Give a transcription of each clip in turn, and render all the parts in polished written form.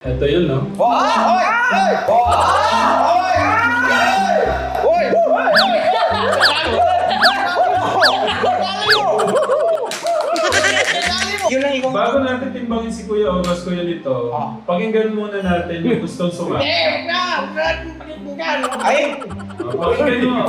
Ito yun, no? Hoy! Yun lang ikaw. Bago natin timbangin si Kuya August, Kuya Lito, pakinggan muna natin yung gustong sumama. Ay! Pakinggan nyo.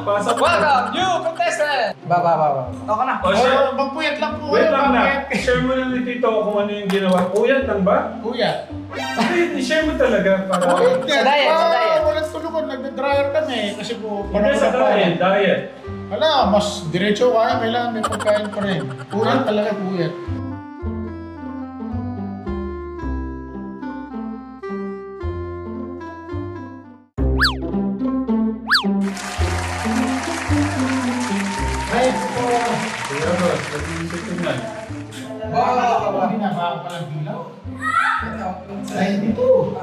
Pasok. Welcome, new contestant! Baba. Ako na. O, share. Magpuyat lang po Wait kayo, lang na. bakit? Share mo na ni Tito kung ano yung ginawa. Puyat lang ba? Kuya. Hindi, share mo talaga para... Sa diet, sa diet. Walang tulugan, nagda-dryer kami. Kasi po, Hindi sa diet. Wala, mas diretso kaya, kailangan may pagkain pa rin. Puyat talaga, puyat. Ay, po. Kuya August, nag-iisip ko nga. Hindi na baka palang dilaw. 92.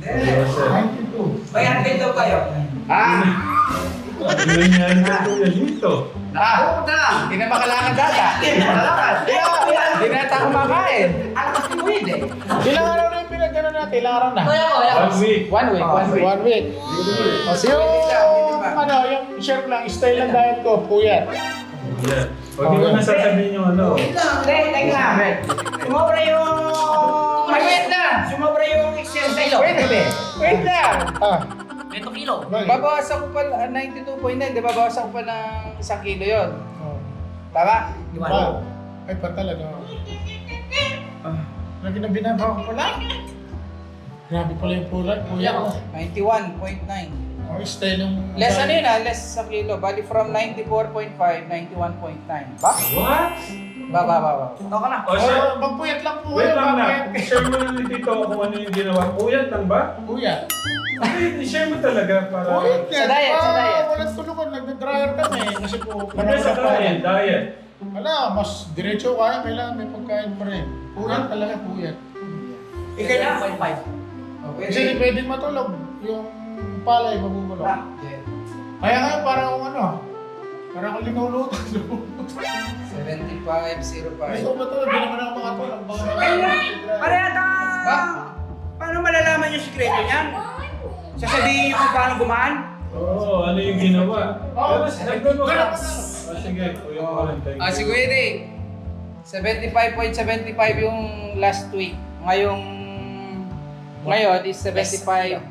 92. May handle daw kayo. Ano nangyari kay Kuya Lito? Pupunta lang. Hindi na makalangan data. Hindi na tayo kumakain. Alam ko si Wade eh. Ilang araw na yung pinagano natin? Ilang araw na? 1 week. 1 week. 1 week. O, so yung share lang, style lang diet ko, puyat. Yeah. Huwag mo na sasabihin yung ano. Hindi, teka. Sumobra yung... Wait na! Sumobra yung exercise. Wait lang! Ah, 20 kilo. bakit? Babawasan ko pa 92.9, di ba? Babawasan ko pa ng 1 kilo yun. Oh. Tama? Ah, ay pa talaga. Lagi na binabaw ko pala. Grabe pala yung puyat ko. 91.9. Oh, style yung... Less ano yun less 1 kilo. Bali from 94.5, 91.9. Ba? What? Baba. Ako na. O, share. Magpuyat lang po Wait kayo, lang na. bakit? Share mo na ni Tito kung ano yung ginawa. Puyat lang ba? Puyat. Hindi, share mo talaga para... Puyat yan. Sa diet. Walang tulugan, nagda-dryer kami. Kasi po, Hindi sa diet. Wala, mas diretso kaya, kailangan may pagkain pa rin. Puyat talaga, puyat. Ikaw na. 5. Kasi hindi pwedeng matulog. Yung palay, mabubulog. Kaya nga parang parang akong linuluto. 75.05. Gusto ko matulog, hindi naman ako makatulog. Pare ata. Paano malalaman yung sikreto niyan? Sasabihin niyo kung paano gumaan? Oo, ano yung ginawa. Pero nagbago ka. Ganun. Sige, Kuya Warren, thank you. Si Kuya Day, 75.75 yung last week. Ngayon is 75.05.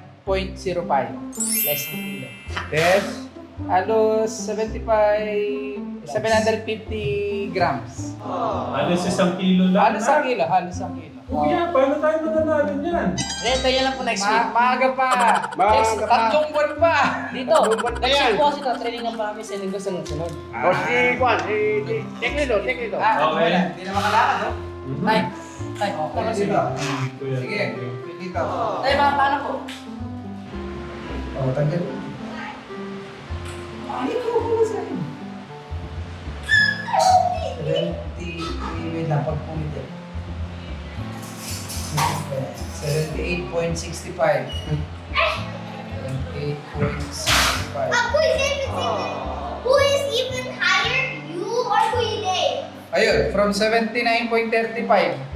Less ng kilo. Yes. Halos 750 grams. Halos 1 kilo lang. Halos 1 kilo, halos 1 kilo. Kuya, paano tayo mananalo niyan? Tayo lang po next week. Maaga pa. Tatlong buwan pa. Dito. Next week po kasi training ng promise sa linggo sunod-sunod. O si Juan, check nito. Okay. Hindi na makalakad, no? Tay. Tama sila. Kuya, Sige, thank you. dito. Tay, paano po? Tanggal. Hindi ko muna sa akin. 70, wait lang, pag pumiti. 78.65. 78.65. Who is even higher, you or Kuya? Ayun, from 79.35,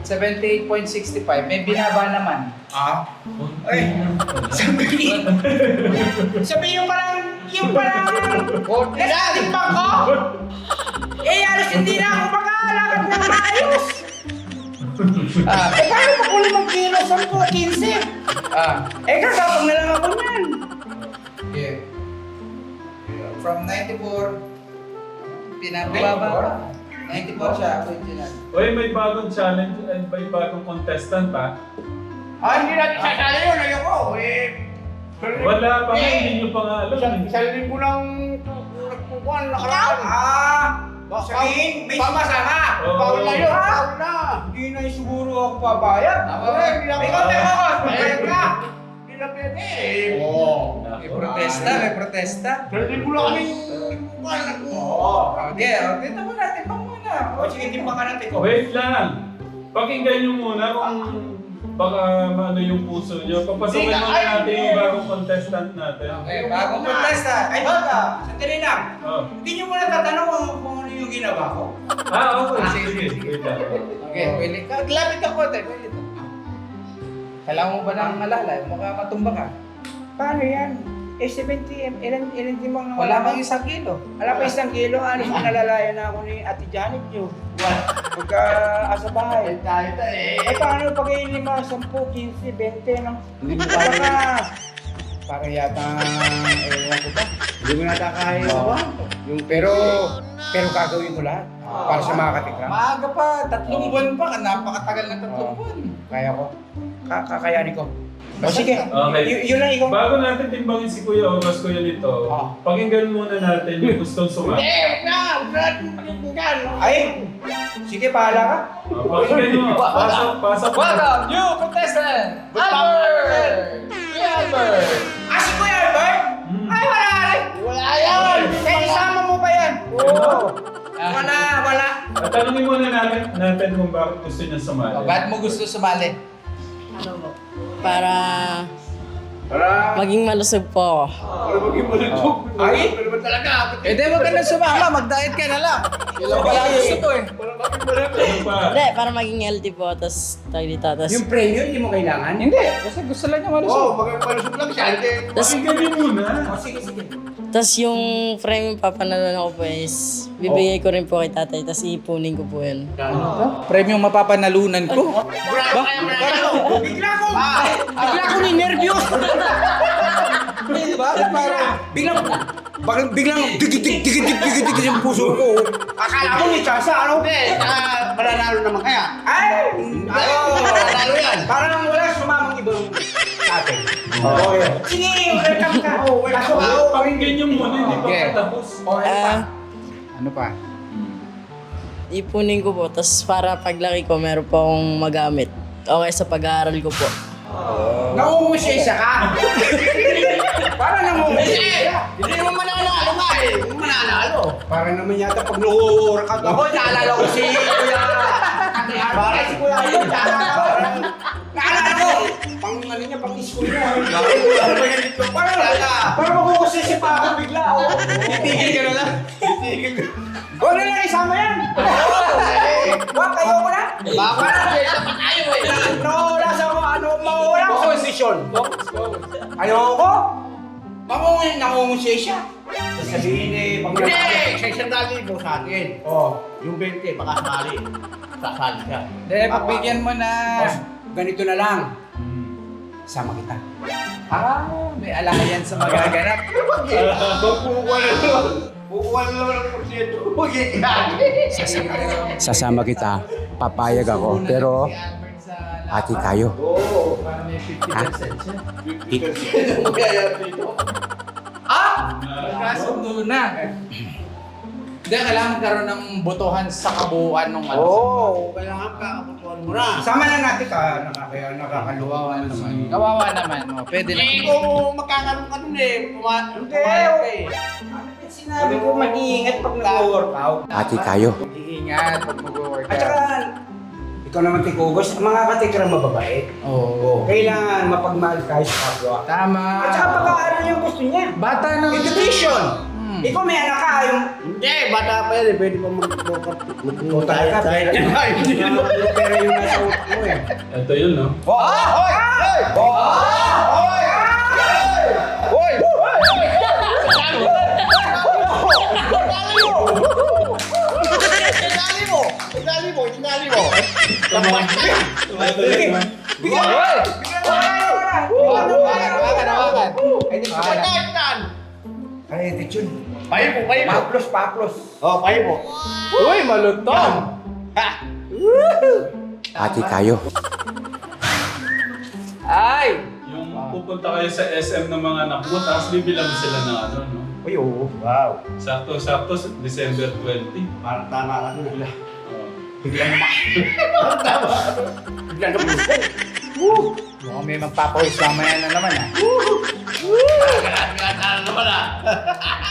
78.65. May binaba naman. Ay. Sabihin yung parang nasa pa ko. Alas hindi na ako makalakad ng maayos. Paano pa kung 5 kilo? 10 ko, 15. Kakapang na lang ako niyan. Yeah. From 94, pinababa pa. 94 siya, original. Uy, may bagong challenge and may bagong contestant pa. Hindi natin sasali yun, ayoko. Wala pa nga, hindi nyo pa nga alam. Isang linggo lang nagpupuan, nakaraan. Sabihin, may sumasama. Oo. Bawal na yun, bawal na. Hindi na siguro ako pabayad. Ikaw, pabayad ka. Hindi na pwede. May protesta, may protesta. Isang linggo lang kami nagpupuan, Okay, dito muna, timbang muna. Sige, timbang ka natin ko. Wait lang. Pakinggan nyo muna kung baka maano yung puso nyo. Papasukin muna natin yung bagong contestant natin. Okay, bagong protesta. Ay, baka. Sandali lang. Oh. Hindi niyo muna tatanong kung ano yung ginawa ko. Okay. Sige. Wait lang. Okay, pwede ka. Lapit ka konti, pwede to. Kailangan mo ba nang malalay? Mukha matumba ka. Paano yan? 70, ilan din bang Wala kang 1 kilo. Wala pa 1 kilo, alis mo nalalayan na ako ni Ate Janet yun. Pagka asa bahay. Eh paano pag 5, 10, 15, 20, no? Hindi mo Parang yata, ewan ko ba? Hindi mo natakahaya ba? Pero gagawin ko lahat. Para sa mga katikram. Maaga pa, 3 buwan pa. Napakatagal na 3 buwan. Kaya ko. Kakayanin ko. O sige, Okay. yun lang ikaw. Bago natin timbangin si Kuya August, Kuya Lito, pakinggan muna natin yung gustong sumali. Ay! Sige, pahala ka. Pakinggan nyo. Pasok. Welcome, new contestant! Albert! Kuya Albert! Si Kuya Albert? Ay, wala rin! Wala yan! Eh, isama mo pa yan? Oo. Wala. At tanongin muna natin kung bakit gusto niya sumali. Ba't mo gusto sumali? Para maging malusog po ako. Ay! Hindi mo ka na sumama, mag-diet ka na lang. Wala gusto to eh. Ano pa? Hindi, para maging healthy po, tapos tayo dito, tapos... Yung premium, hindi mo kailangan? Hindi, kasi gusto lang niya malusog. Magpalusog lang siya. Hindi. Pakinggan nyo muna. Sige. Tapos yung premium papanalunan ko po is, bibigay ko rin po kay tatay, tapos iipunin ko po yun. Premium mapapanalunan ko. Bigla ko ni nervyos. Diba? Parang Biglang digit yung puso ko. Akala ko ni Chasa, ano? Mananalo naman kaya. Ay! Mananalo yan. Parang wala sumamang ibang sa atin. Sige, welcome ka. Pakinggan nyo muna, hindi pa Okay. katapos. ano pa? Ipunin ko po, tapos para paglaki ko, meron po akong magamit. Okay sa pag-aaral ko po. Nangungusyesa ka. Parang nangungusyesa. Hindi mo mananalo nga eh. Hindi mo mananalo. Parang naman yata pag nag-workout ako, naalala ko si Kuya. Parang si Kuya yun, naalala ko. Pang ano niya, pang school niya. Parang magkukusisi pa ako bigla. Titigil ka na lang. Huwag na lang isama yan. Wag, ayoko na. Baka na siya pa tayo eh. Nawawala sa mawawala ko sa posisyon. Ayoko. Nangungusyesa. Sasabihin eh, pag Hindi! Sa isang dali mo sa atin. Yung 20, baka sumali. Sasali ka. Hindi, pagbigyan mo na. Ganito na lang. Sama kita. May alliance sa magaganap. Kukuha na naman. Kukuha na naman ng porsyento. Sasama kita. Papayag ako. Pero, ati tayo. Para may 50% siya. Kaya dito. Magkasundo na. Hindi, kailangan magkaroon ng botohan sa kabuuan ng ano. Kailangan ka, kaputuan mo na. Sama na natin ka. Nakakaluwa naman. Kawawa naman. Pwede na. Hindi ko magkakaroon ka dun eh. Pumayag ka eh. Sinabi ko mag-iingat pag nag-workout. Ati tayo. Mag-iingat pag mag-workout. At saka, ikaw naman Tikugos, mga katikram mababait. Oo. Kailangan mapagmahal tayo sa kapwa. Tama. At saka pag-aaral yung gusto niya. Bata ng Education! Ikaw may anak ka, yung... Hindi, bata pa yan eh. Pwede pa mag-workout. Total ka, pera yung pera yung nasa utak mo eh. Ito yun, no? Hoy! Tingali mo. Hawakan. Ay, attitude. Pahipo. Paplos. Pahipo. Uy, malutong. Ati tayo. Ay! Yung pupunta kayo sa SM ng mga anak mo, tapos bibilang mo sila ng ano, no? Uy, oo. Wow. Sakto, December 20. Parang tama ka nila. Biglang Mukhang may magpapawis mamaya na naman ah.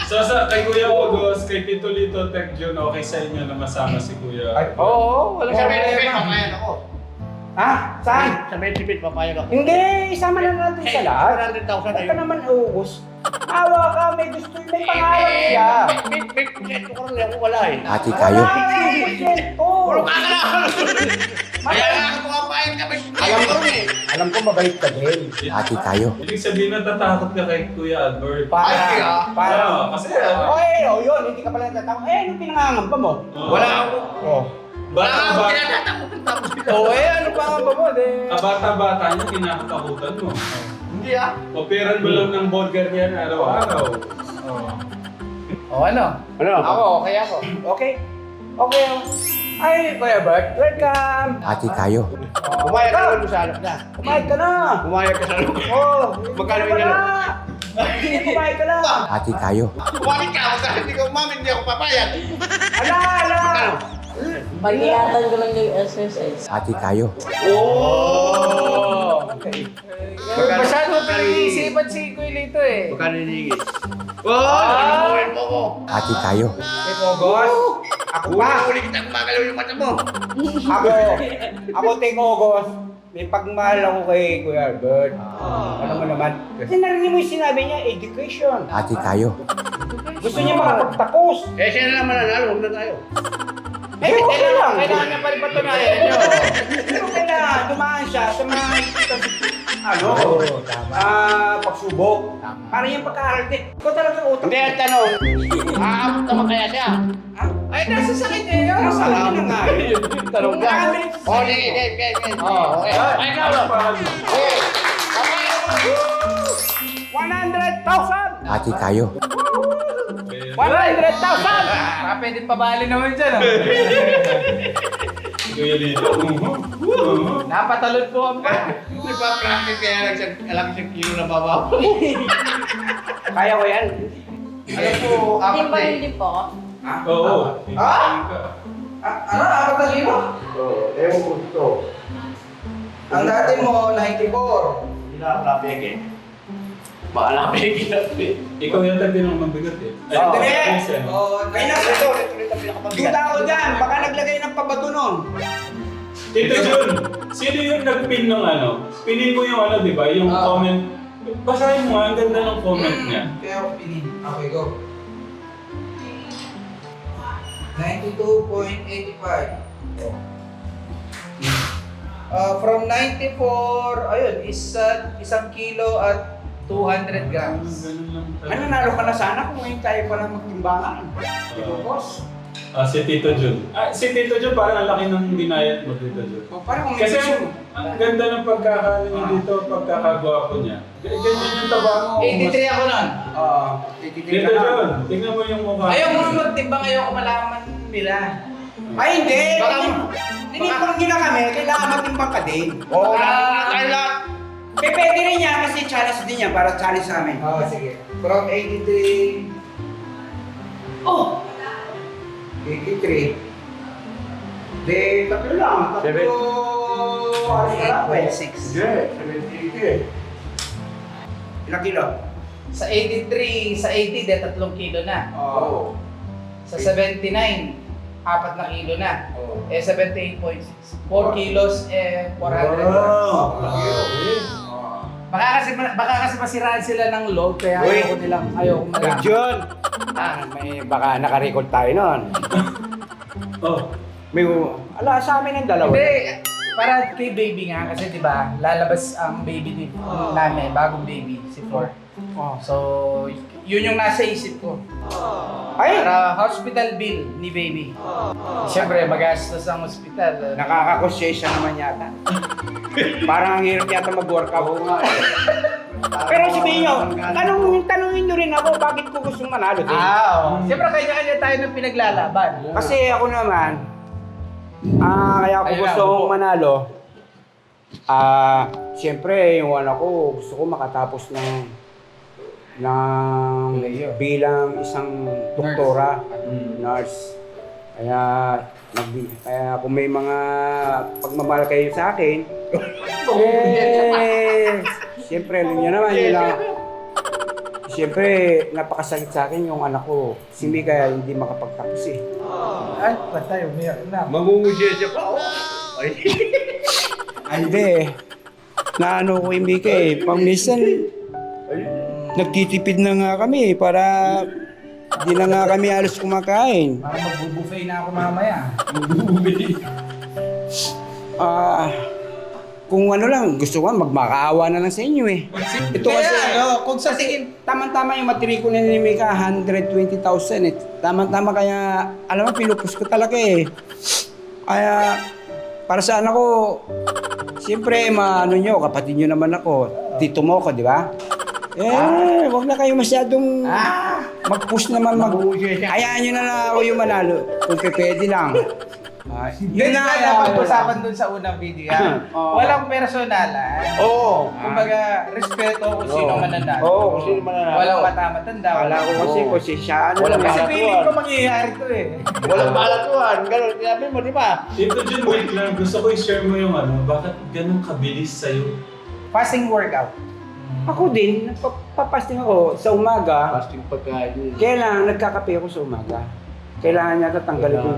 So kay Kuya August, kay Tito Lito, Tech John, okay sa inyo na masama si Kuya? Ay, Oo, wala Sa siya benefit, problema. papayag ako. Ha? Saan? Sa benefit, papayag ako. Hindi, isama na natin sa lahat. 100,000 Huwag na ka yun. naman uus. Awa ka, may gusto, may pangarap siya. May proyekto ko rin ako wala eh. Ati tayo. Wala, may proyekto. Puro ka na! Kaya nga ako pumapayag kami. Alam ko mabait ka din. Ate tayo. Ibig sabihin natatakot ka kay Kuya Albert. Para. Kasi Yun, hindi ka pala natatakot. Anong pinangangamba mo? wala Bata-bata. Ano pa nga ba mo? bata niya, kinakatakutan mo. Hindi Operan mo lang ng burger yan araw-araw. O ano? Ano? Ako, okay ako. Okay. Ay, Kuya Bert, welcome! Ate tayo. Pumayag ka naman sa alok na. Pumayag ka na! Pumayag ka sa alok. Oo. Magkano yung alok? Pumayag ka na! Ate tayo. Pumayag ka! Hindi ka umamin, hindi ako papayag. Ala! Pagingatan ko lang yung exercise. Ate tayo. Oh! Masyado pinag-iisipan si Kuya Lito eh. Magkano hinihingi? Inuulit mo ko! Ate tayo. Tingogos? Ako pa! Ulit kita gumagalaw yung mata mo! Ako Tingogos. May pagmahal ako kay Kuya Albert. Ano mo naman? Kasi narinig mo yung sinabi niya, education. Ate tayo. Gusto niya makapagtapos. Siya na naman nanalo, huwag na tayo. Okay lang. Kailangan niya pa rin patunayan nyo. Pero kailangan dumaan siya sa mga pagsubok. Para yung pagkaaral din. Ikaw talaga utak. Hindi, ang tanong. Aabot naman kaya siya? Ay, nasa sakit eh. Nasa akin na nga. Tanong ka. Game. Okay. Ay, Ano pa? 100,000! Ate tayo. 100,000! Pwede pabali naman dyan. Kuya Lito. Napatalon po ang Nagpa-practice kaya lang siyang kilo na babaw. Kaya ko yan. Alam po, Hindi apat ba na eh. hindi po? Oo. Ano? Apat na lima? Ewan ko dito. Ang dati mo, 94. Hindi na ako napeke. Baka napeke natin. Ikaw yata din ang mabigat eh. Oo. Yes, eh. May nasa ito. Duda ako dyan. Baka naglagay ng pabato nun. Tito Jun, sino yung nag-pin ng ano? Pinin mo yung ano, di ba? Yung comment. Basahin mo nga, ang ganda ng comment niya. Kaya ako pinin. Okay, go. 92.85. From 94, ayun, isang kilo at 200 grams. Ganun lang. Mananalo ka na sana kung ngayon tayo pa lang magtimbangan. Di ba, boss? Si Tito Jun. Si Tito Jun parang ang laki ng binayat mo, Tito Jun. Parang kung Kasi ang ganda ng pagkakaano niya dito, pagkakagwapo niya. Ganyan yung taba mo. 83 ako nun. Tito Jun, tingnan mo yung mukha. Ayaw mo magtimbang, ayaw ko malaman nila. Ay, hindi! Baka- Tinipon nyo na kami, kailangan matimbang ka din. Oo, pwede rin yan kasi challenge din yan para challenge sa amin. Oo, sige. From 83. Oh! 83. De, tatlo lang. Tatlo. Ano lang, 8.6. 78. Ilang kilo? Sa 83, sa 80, de 3 kilo na. Oo. Sa 79, 4 na kilo na. Eh, 78.6. 4 kilos, 400 grams. Baka kasi masiraan sila ng load, kaya Uy. ayaw ko malaman. John! May baka nakarecord tayo nun. Oh, May, sa amin ang dalawa. Hindi, para kay baby nga, kasi di ba lalabas ang baby ni namin, bagong baby, si Flor. So, yun yung nasa isip ko. Ay! Para hospital bill ni baby. Siyempre, magastos ang hospital. Nakakakonsensya naman yata. Parang ang hirap yata mag-workout. Pero sabihin nyo, tanungin nyo rin ako, bakit ko gustong manalo din? Siyempre, kanya-kanya tayo ng pinaglalaban. Kasi ako naman, kaya ako Ayun gustong na, manalo, siyempre yung anak ko, gusto ko makatapos ng bilang isang doktora, nurse. Kaya kung may mga pagmamahal kayo sa akin, siyempre alam niyo naman yun lang. Siyempre, napakasakit sa akin yung anak ko. Si Mika hindi makapagtapos eh. Ay, patay, umiyak na. Mangungudya siya pa. Ay, hindi. Naano ko yung Mika eh. Pang minsan, nagtitipid na nga kami para di na nga kami halos kumakain. Para magbubuffet na ako mamaya. Kung ano lang, gusto ko magmakaawa na lang sa inyo eh. Ito Kaya kasi, kung sa tingin, tama-tama yung matrikula ni Mika, 120,000 eh. Tama-tama kaya, alam mo, pinupus ko talaga eh. Kaya, para sa anak ko, siyempre, kapatid nyo naman ako. Dito mo ako, di ba? Wag na kayo masyadong mag-push naman. Hayaan nyo na lang ako yung manalo. Kung pwede lang. yun na nga pag-usapan dun sa unang video yan. Walang personalan. Oo. Kumbaga, respeto kung sino mananalo. Oo, kung sino mananalo. Walang matama-tanda. Kala ko kasi kung si siya, ano Walang lang. kasi feeling ko mangyayari to eh. Walang balatuan. Ganun, sinabi mo, di ba? Tito Jun, wait lang. Gusto ko i-share mo yung bakit ganun kabilis sa'yo? Fasting workout. Ako din, papasting ako sa umaga. Fasting pagkain. Kailangan nagkakape ako sa umaga. Kailangan niya tatanggalin ko.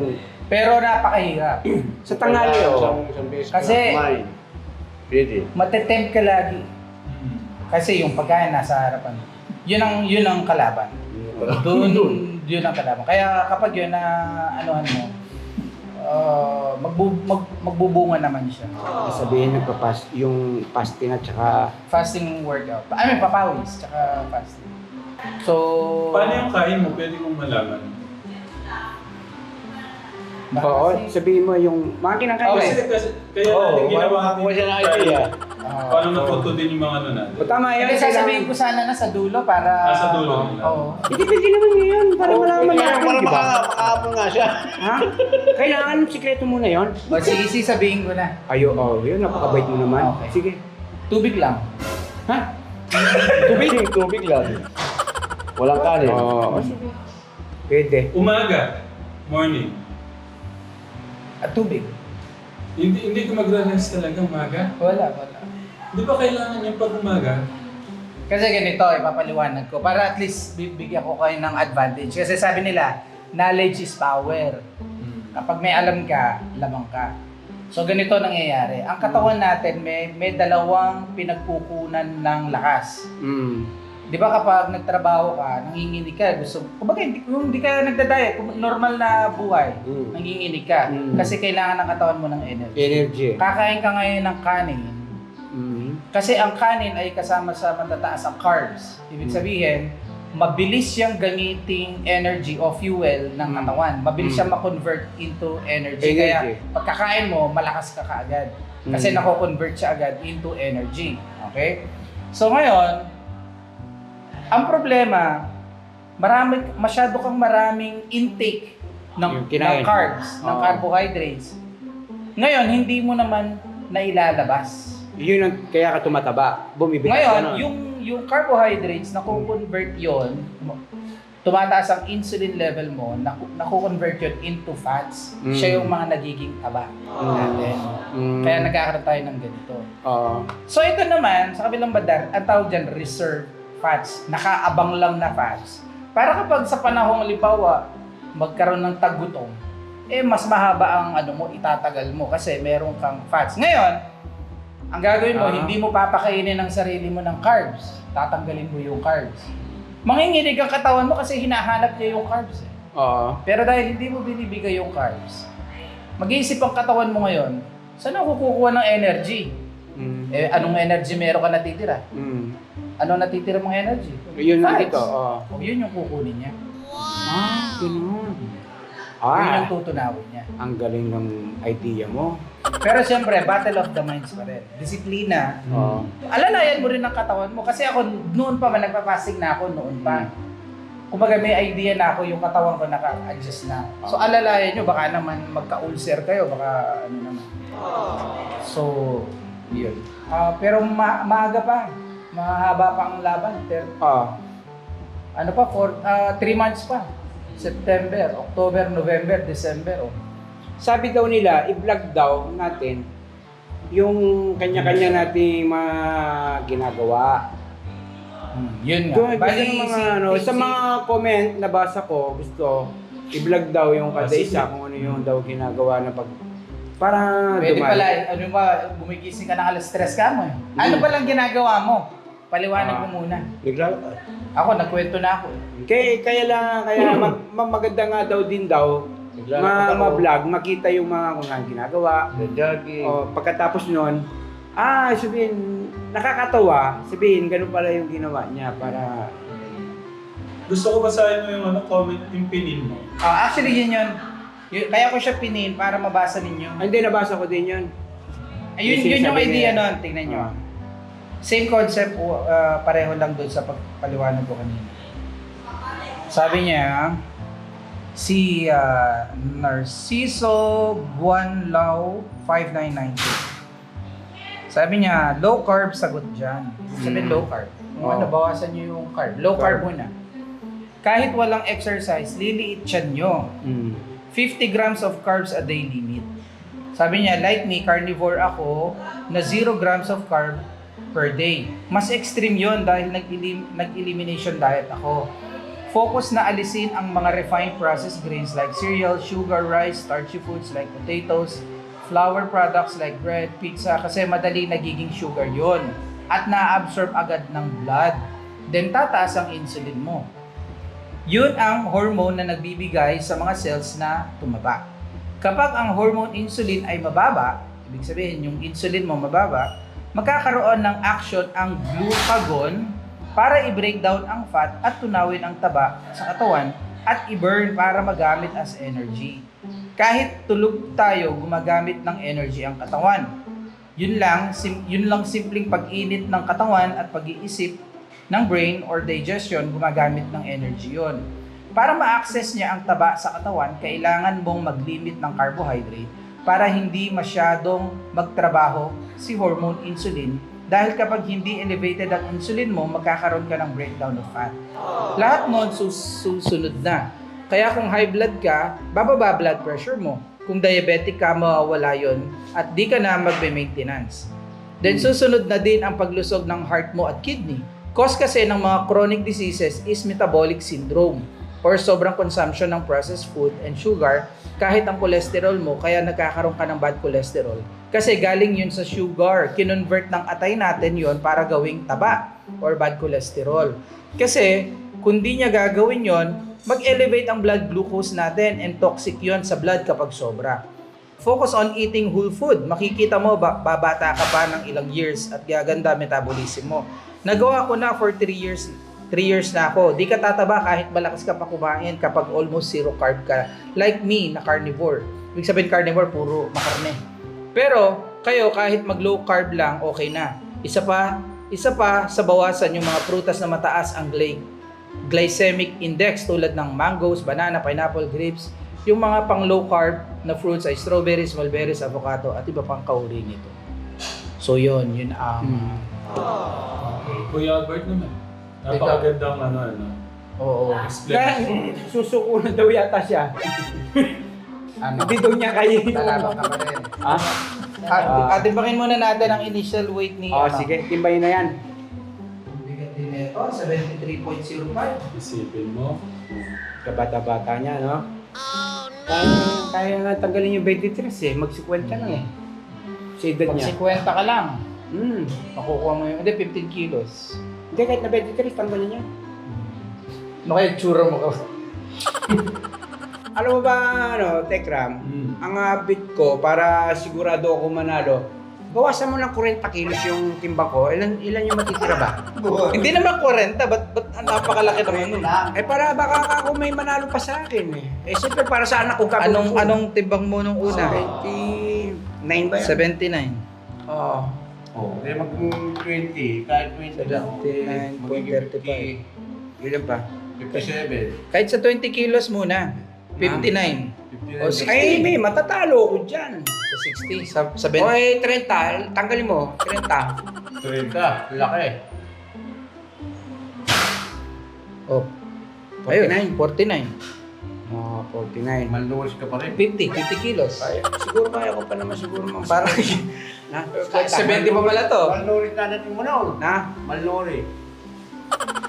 Pero napakahirap. Sa tanghali Isang beses Kasi- kumain. Pwede. Matetempt ka lagi. Kasi yung pagkain nasa harapan. Yun ang kalaban. Doon yun ang kalaban. Kaya kapag yun na anuhan mo, magbubunga naman siya. Sabihin yung fasting at saka Fasting workout. Papawis, tsaka fasting. So, Paano yung kain mo? Pwede kong malaman. oo, sabihin mo yung mga kinakain. Okay. Kasi kaya natin ginawa makakuha siya ng idea. Paano natuto din yung mga ano natin? O tama yun. Hindi, sasabihin ko sana na sa dulo para... Sa dulo nila. Oo. Hindi pwede naman yun. Para malaman natin, Para di ba? makaapon nga siya. Ha? Kailangan sikreto muna yun. O sige, sabihin ko na. Ayo, yun, napakabait mo naman. Okay. Sige. Tubig lang. Ha? Tubig lang. Walang kanin. Oo. Pwede. Umaga, morning. At tubig. Hindi ka magra-rest talaga umaga. Wala. Di ba kailangan yung pag umaga? Kasi ganito, ipapaliwanag ko. Para at least bibigyan ko kayo ng advantage. Kasi sabi nila, knowledge is power. Kapag may alam ka, lamang ka. So ganito nangyayari. Ang katawan natin may dalawang pinagkukunan ng lakas. Di ba kapag nagtrabaho ka, nanginginig ka, kumbaga kung hindi ka nagda-diet, normal na buhay, nanginginig ka. Kasi kailangan ng katawan mo ng energy. Kakain ka ngayon ng kanin. Kasi ang kanin ay kasama sa matataas ang carbs. Ibig sabihin, mabilis siyang gamiting energy o fuel ng katawan. Mabilis siyang ma-convert into energy. Kaya pagkakain mo, malakas ka kaagad. Kasi nako-convert siya agad into energy. Okay? So ngayon, ang problema, masyado kang maraming intake ng carbs, ng carbohydrates. Ngayon, hindi mo naman nailalabas. Yun ang kaya ka tumataba. Bumibigat Ngayon, ka yung carbohydrates, nakukonvert yon, tumataas ang insulin level mo, nakukonvert yun into fats. Siya yung mga nagiging taba natin. Kaya nagkakaroon tayo ng ganito. So ito naman, sa kabilang bandar, ang tawag dyan, reserve fats. Nakaabang lang na fats. Para kapag sa panahong libawa, magkaroon ng tagutom, mas mahaba ang itatagal mo kasi meron kang fats. Ngayon, ang gagawin mo, hindi mo papakainin ang sarili mo ng carbs. Tatanggalin mo yung carbs. Manginginig ang katawan mo kasi hinahanap niya yung carbs. Pero dahil hindi mo binibigay yung carbs, mag-iisip ang katawan mo ngayon, saan ako kukuha ng energy? Anong energy meron ka natitira? Ano natitira mong energy? Yun lang Fats. ito. Yun yung kukunin niya. Ganun. Yun yung tutunawin niya. Ang galing ng idea mo. Pero siyempre, battle of the minds pa rin. Disiplina. Alalayan mo rin ang katawan mo. Kasi ako, noon pa man, nagpapasing na ako noon pa. Kumbaga may idea na ako, yung katawan ko naka-adjust na. So alalayan nyo, baka naman magka-ulcer kayo, baka ano naman. So, yun. Pero maaga pa. Mahaba pa ang laban. Pero, 3 months pa. September, October, November, December. Sabi daw nila, i-vlog daw natin yung kanya-kanya nating mga ginagawa. Yun nga. Doon, sa mga comment nabasa ko, gusto i-vlog daw yung kada isa kung ano yung daw ginagawa na para Pwede pala, gumigising ka ng alas 3 ka mo eh. Ano palang ginagawa mo? Paliwanag mo muna. Ako, nagkwento na ako eh. Kaya maganda nga daw din daw, ma-vlog, makita yung mga kung anong ginagawa. Jogging. O, pagkatapos nun, sabihin, nakakatawa, sabihin, ganun pala yung ginawa niya para... Gusto ko basahin mo yung comment, yung pinin mo. Actually, yun. Kaya ko siya pinin para mabasa ninyo. Hindi, nabasa ko din yun. Ayun, Yung yun yung sinasabi idea niya. nun. Tingnan nyo. Same concept, pareho lang doon sa pagpaliwanag ko kanina. Sabi niya, si Narciso Buanlao 5992. Sabi niya, low carb sagot dyan. Sabi low carb. Kung bawasan nyo yung carb. Low carb muna. Kahit walang exercise, liliit tiyan nyo. 50 grams of carbs a day limit. Sabi niya, like me, carnivore ako na 0 grams of carb per day. Mas extreme yon dahil nag-elimination diet ako. Focus na alisin ang mga refined processed grains like cereal, sugar, rice, starchy foods like potatoes, flour products like bread, pizza kasi madali nagiging sugar yon at na-absorb agad ng blood. Then tataas ang insulin mo. Yun ang hormone na nagbibigay sa mga cells na tumaba. Kapag ang hormone insulin ay mababa, ibig sabihin yung insulin mo mababa, magkakaroon ng action ang glucagon para i-break down ang fat at tunawin ang taba sa katawan at i-burn para magamit as energy. Kahit tulog tayo, gumagamit ng energy ang katawan. Yun lang simpleng pag-init ng katawan at pag-iisip ng brain or digestion, gumagamit ng energy yon. Para ma-access niya ang taba sa katawan, kailangan mong mag-limit ng carbohydrate para hindi masyadong magtrabaho si hormone insulin dahil kapag hindi elevated ang insulin mo, magkakaroon ka ng breakdown of fat. Lahat nun susunod na. Kaya kung high blood ka, bababa blood pressure mo. Kung diabetic ka, mawawala yon at di ka na magbe-maintenance. Then susunod na din ang paglusog ng heart mo at kidney. Cause kasi ng mga chronic diseases is metabolic syndrome or sobrang consumption ng processed food and sugar kahit ang cholesterol mo, kaya nagkakaroon ka ng bad cholesterol. Kasi galing yun sa sugar, kinonvert ng atay natin yon para gawing taba or bad cholesterol. Kasi kung di niya gagawin yon, mag-elevate ang blood glucose natin and toxic yon sa blood kapag sobra. Focus on eating whole food. Makikita mo, babata ka pa ng ilang years at gaganda metabolism mo. Nagawa ko na for 3 years. 3 years na ako. Di ka tataba kahit malakas ka pa kumain kapag almost zero carb ka. Like me, na carnivore. Ibig sabihin carnivore, puro makarne. Pero, kayo kahit mag low carb lang, okay na. Isa pa, sa bawasan yung mga prutas na mataas ang glycemic index tulad ng mangoes, banana, pineapple, grapes. Yung mga pang low carb na fruits ay strawberries, mulberries, avocado, at iba pang kauri nito. So yun ang... Kuya Albert naman. Napakagandang Oo. explanation. Susukulan daw yata siya. Hindi daw niya kaya ito. Talabang ka pa rin. Timbangin muna natin ang initial weight ni... Sige, timbayin na yan. Bigat din nito, 73.05. Isipin mo. Kabata-bata niya, no? Kaya nga tanggalin yung 23 eh. Mag-50 lang eh. Sa edad Pag niya. 50 ka lang, Hmm. makukuha mo yung... Hindi, 15 kilos. Hindi, kahit na 23, tanggalin niya. Ano kaya tsura mo ka? Alam mo ba, Tekram, ang habit ko para sigurado ako manalo, bawasan mo ng 40 kilos yung timbang ko. Ilan yung matitira ba? Hindi naman 40, ba't napakalaki naman nun? Para baka ako may manalo pa sa akin eh. Siyempre para sa anak ko kapag... Anong timbang mo nung una? 79 ba yan? 79. Oo. Hindi mag-20, kahit 20 lang. 79.35. Ilan pa? 57. Kahit sa 20 kilos muna, 59. O 60. Ay, may matatalo ko dyan. Sa 60, sa O 20. 30, tanggalin mo. 30. 30, laki. Oh. 49. 49. 49. Maluwas ka pa rin. 50 kilos. Siguro kaya ko pa naman siguro mga Parang na 70 pa pala to. Maluwas na natin mo na. na Maluwas.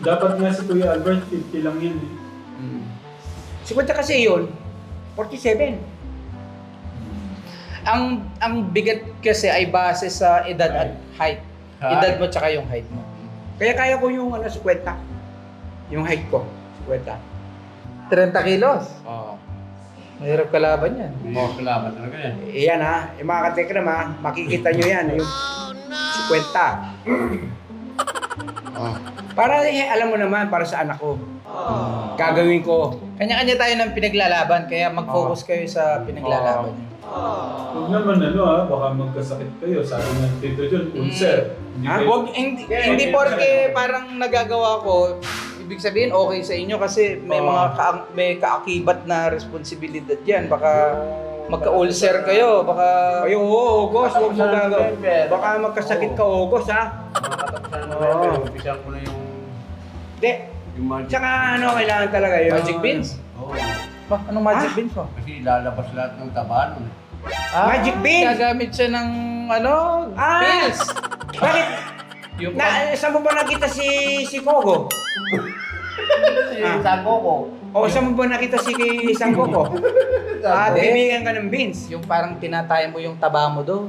Dapat nga si Kuya Albert, 50 lang yun eh. 50 kasi yun 47. Ang bigat kasi ay base sa edad at height. Edad mo tsaka yung height mo. Kaya ko yung 50. Yung height ko 50. 30 kilos. Oo. Mahirap kalaban yan. Mga kalaban talaga yan. Iyan ha, yung mga katekram ha, makikita nyo yan, yung 50. Oh. Para alam mo naman, para sa anak ko. Gagawin ko. Kanya-kanya tayo ng pinaglalaban, kaya mag-focus kayo sa pinaglalaban niyo. Huwag naman baka magkasakit kayo. Sabi ng Tito John, ulcer. Ha? Hindi porke parang nagagawa ko, ibig sabihin okay sa inyo kasi may may kaakibat na responsibilidad yan. Baka magka-ulcer kayo, baka... Ay, oo, August, huwag mo gagawin. Baka magkasakit ka, August, ha? Mga katapusan ng November, umpisan ko na yung Hindi. magic. Tsaka ano, kailangan talaga yun. Magic beans? Oo. Anong magic beans mo? Kasi lalabas lahat ng taba nun. Magic beans? Gagamit siya ng pills. Bakit? Yung Saan mo ba nakita si Kogo? Sago ko. O saan mo ba nakita si Sangko ko? Bibigyan ka ng beans. yung parang tinatay mo yung taba mo doon.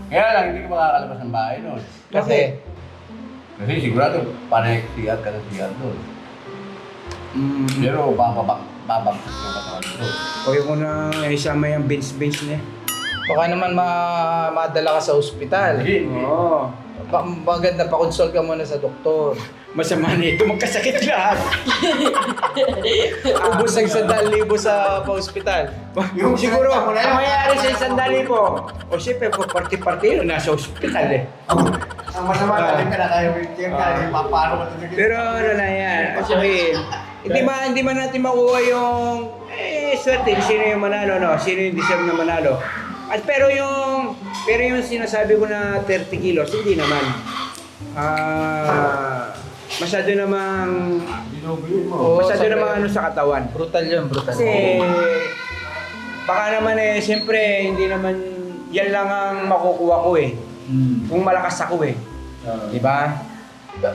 Kaya lang, hindi ka makakalabas ng bahay nun. Kasi, Kasi sigurado, panay sigat ka ng sigat nun. Pero babagsak yung katawan doon. O yung una, isama yung beans niya. baka naman madala ka sa ospital. Oo. Maganda pa consult ka muna sa doktor. Masama na ito, magkasakit lahat. Ubus ang 100,000 sa pa-ospital. Yung siguro, ang mayayari sa 100,000. O siyempre, party-party yun, nasa ospital eh. Ang masama talaga na tayo wheelchair ka, paano matutugin? Pero ano na yan, actually, hindi man natin makuha yung, swerte, sino yung manalo, no? Sino yung deserve na manalo. At pero yung sinasabi ko na 30 kilos, hindi naman. Masyado namang, masyado namang ano sa katawan. Brutal yun, brutal. Kasi, baka naman siyempre, hindi naman, yan lang ang makukuha ko eh. Kung malakas ako eh. Diba?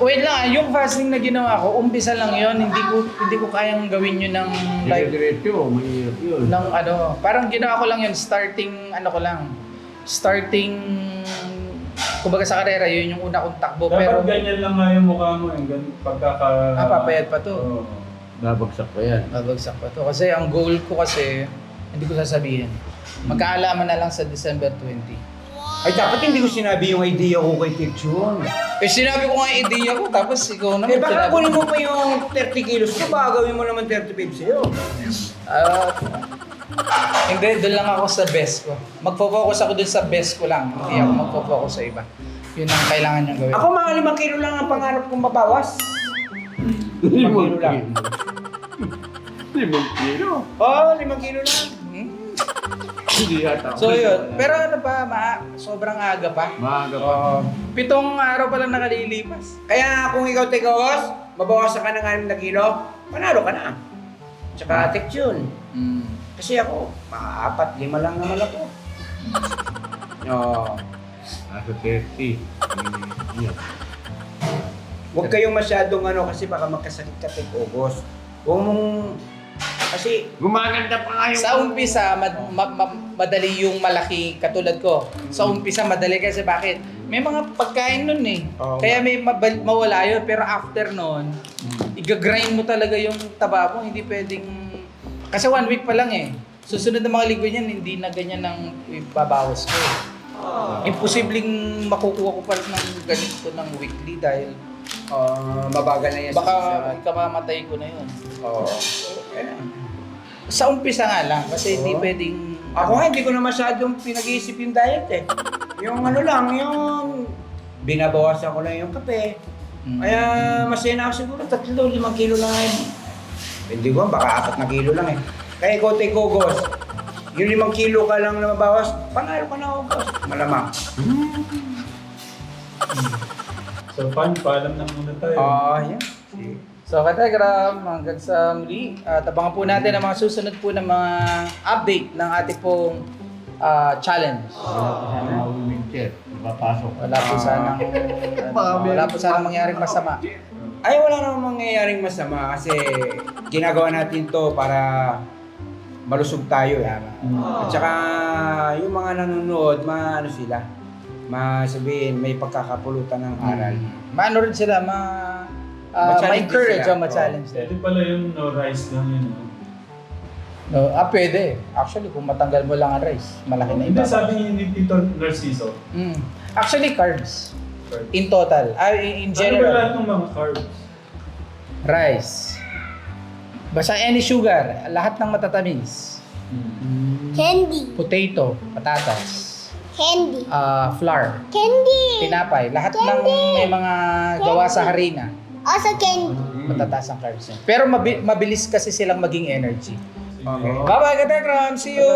Wait lang, yung fasting na ginawa ko, umpisa lang yun. Hindi ko kayang gawin yun ng like Diretso, mahirap yun. ng parang ginawa ko lang yun, starting kumbaga sa karera, yun yung una kong takbo. Dapat Pero ganyan lang nga yung mukha mo. Pagkaka... papayat pa to. Oo. Babagsak pa yan. Babagsak pa to. Kasi ang goal ko kasi, hindi ko sasabihin. Magkaalaman na lang sa December 20. Ay, dapat hindi ko sinabi yung idea ko kay Tikchun. Sinabi ko nga yung idea ko, tapos ikaw naman. Baka kunin mo pa yung 30 kilos ko, baka gawin mo naman 35 sa'yo. Hindi, doon lang ako sa best ko. Magpo-focus ako doon sa best ko lang. Hindi ako magpo-focus sa iba. Yun ang kailangan niyang gawin. Ako mga 5 kilo lang ang pangarap kong mabawas. 5 kilo lang. 5 kilo? Oo, 5 kilo lang. Hindi yata. So yun, pero ano pa, sobrang aga pa. Maaga pa. 7 araw pa lang nakalilipas. Kaya kung ikaw Tikos, mabawasan ka ng 6 na kilo, panalo ka na. Tsaka Tikchun. Kasi ako, 4-5 lang naman ako. Oo. Nasa 30. Huwag kayong masyadong kasi baka magkasakit ka August. Huwag mong... Kasi... Gumaganda pa nga yung... Sa umpisa, madali yung malaki katulad ko. Sa umpisa, madali kasi bakit? May mga pagkain nun eh. Oo. Kaya may mawala yun. Pero after nun, i-grind mo talaga yung taba mo. Hindi pwedeng... Kasi 1 week pa lang eh. Susunod na mga linggo niyan, hindi na ganyan ang babawas ko. Imposibleng makukuha ko pa ng ganito ng weekly dahil mabagal na yan. baka ikamamatay ko na yun. Oo. Sa umpisa nga lang, kasi hindi pwedeng... Ako nga, hindi ko na masyadong pinag-iisip yung diet eh. Yung lang, yung binabawasan ko lang yung kape. Kaya masaya na ako siguro, 3-5 kilo lang ngayon. Hindi ko, baka 4 na kilo lang eh. Kaya ikaw, Tikogos, yung 5 kilo ka lang na mabawas, panalo ka na ako, boss. Malamang. So, paalam na muna tayo. Yan. So, Kategram, hanggang sa muli, tabangan po natin ang mga susunod po ng mga update ng ating pong challenge. Mga wheelchair, napapasok. Wala po sanang mangyaring masama. Ay, wala namang mangyayaring masama kasi ginagawa natin to para malusog tayo eh. At saka yung mga nanonood, sila, sabihin, may pagkakapulutan ng aral. Maano rin sila, ma-encourage o sila. ma-challenge Ito din. pala yung no rice lang yun. No, pwede. Actually, kung matanggal mo lang ang rice, malaki na Hindi, iba. sabi ni Tito Narciso. Actually, carbs. In total. In Ano ba lahat general. ng mga carbs? Rice. Basta any sugar. Lahat ng matatamis. Candy. Potato. Patatas. Candy. Flour. Candy. Tinapay. Lahat ng may mga gawa sa harina. Also candy. Matataas ang carbs yan. Pero mabilis kasi silang maging energy. Okay. Bye-bye, Katekram! See you!